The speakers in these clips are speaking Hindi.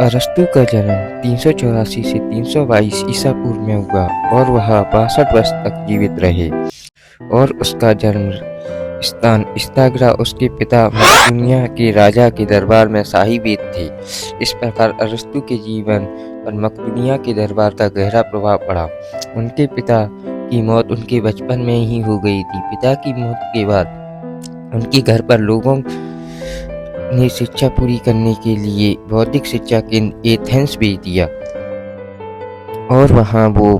अरस्तू का जन्म 384 से 322 ईसा पूर्व में हुआ और वह 62 वर्ष तक जीवित रहे और उसका जन्म स्थान स्ताग्रा उसके पिता मकदूनिया के राजा के दरबार में शाही वेद थे। इस प्रकार अरस्तू के जीवन पर मकदूनिया के दरबार का गहरा प्रभाव पड़ा। उनके पिता की मौत उनके बचपन में ही हो गई थी। पिता की मौत के बाद उनके घर पर लोगों ने शिक्षा पूरी करने के लिए बौद्धिक शिक्षा केंद्र एथेंस भेज दिया और वहां वो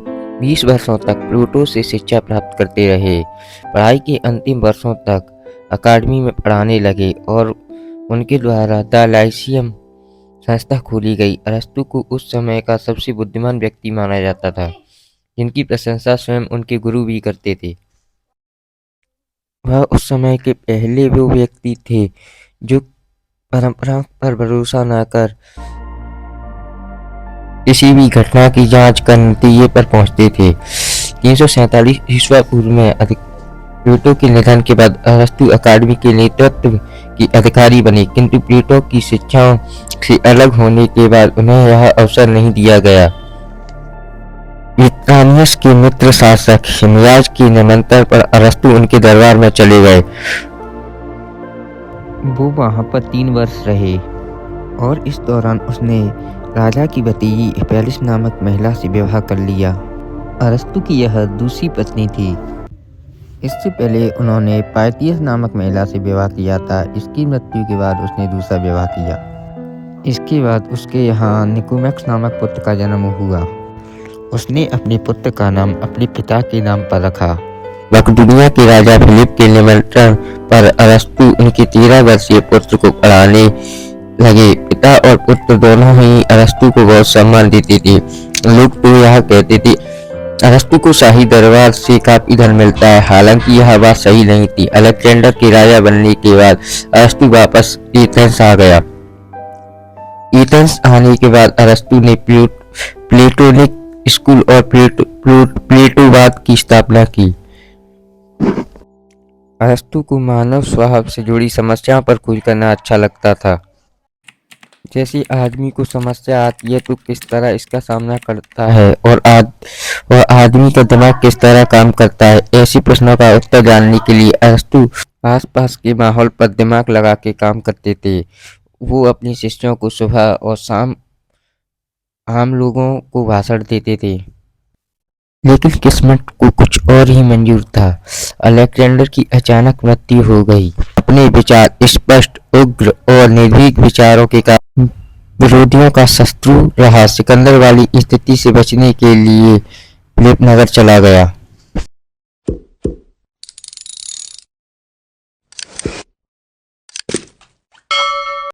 20 वर्षों तक प्लूटो से शिक्षा प्राप्त करते रहे। पढ़ाई के अंतिम वर्षों तक अकादमी में पढ़ाने लगे और उनके द्वारा द लाइसियम संस्था खोली गई। अरस्तू को उस समय का सबसे बुद्धिमान व्यक्ति माना जाता था, जिनकी प्रशंसा स्वयं उनके गुरु भी करते थे। वह उस समय के पहले वो व्यक्ति थे जो परंपरा पर भरोसा न कर किसी भी घटना की जांच कर नतीजे पर पहुंचते थे। 347 ईस्वी पूर्व में प्लेटो के निधन के बाद अरस्तू अकादमी के नेतृत्व की अधिकारी बने, किंतु प्लेटो की शिक्षाओं से अलग होने के बाद उन्हें यह अवसर नहीं दिया गया। विक्टानियस के मित्र शासक हिमयाज के निमंत्रण पर अरस्तू उनके दरबार में चले गए। वो वहां पर 3 वर्ष रहे और इस दौरान उसने राजा की भतीजी हिप्पैलिस नामक महिला से विवाह कर लिया। अरस्तू की यह दूसरी पत्नी थी। इससे पहले उन्होंने पाइथियस नामक महिला से विवाह किया था। इसकी मृत्यु के बाद उसने दूसरा विवाह किया। इसके बाद उसके यहाँ निकोमेक्स नामक पुत्र का जन्म हुआ। उसने अपने पुत्र का नाम अपने पिता के नाम पर रखा। मकदूनिया के राजा फिलिप के निमंत्रण पर अरस्तू उनके 13 वर्षीय पुत्र को पढ़ाने लगे। पिता और पुत्र दोनों ही अरस्तू को बहुत सम्मान देते थे। लोग तो यह कहते थे अरस्तू को शाही दरबार से काफी धन मिलता है, हालांकि यह बात सही नहीं थी। अलेक्जेंडर के राजा बनने के बाद अरस्तू वापस एथेंस आ गया। एथेंस आने के बाद अरस्तू ने प्लेटोनिक स्कूल और प्लेटोवाद की स्थापना की। अरस्तू को मानव स्वभाव से जुड़ी समस्याओं पर खोज करना अच्छा लगता था। जैसे आदमी को समस्या आती है तो किस तरह इसका सामना करता है और आदमी का दिमाग किस तरह काम करता है, ऐसी प्रश्नों का उत्तर जानने के लिए अरस्तू आसपास के माहौल पर दिमाग लगा के काम करते थे। वो अपने शिष्यों को सुबह और शाम आम लोगों को भाषण देते थे, लेकिन किस्मत को कुछ और ही मंजूर था। अलेक्जेंडर की अचानक मृत्यु हो गई। अपने विचार स्पष्ट, उग्र और निर्भीक विचारों के कारण विरोधियों का शत्रु रहा। सिकंदर वाली स्थिति से बचने के लिए फिलिप नगर चला गया।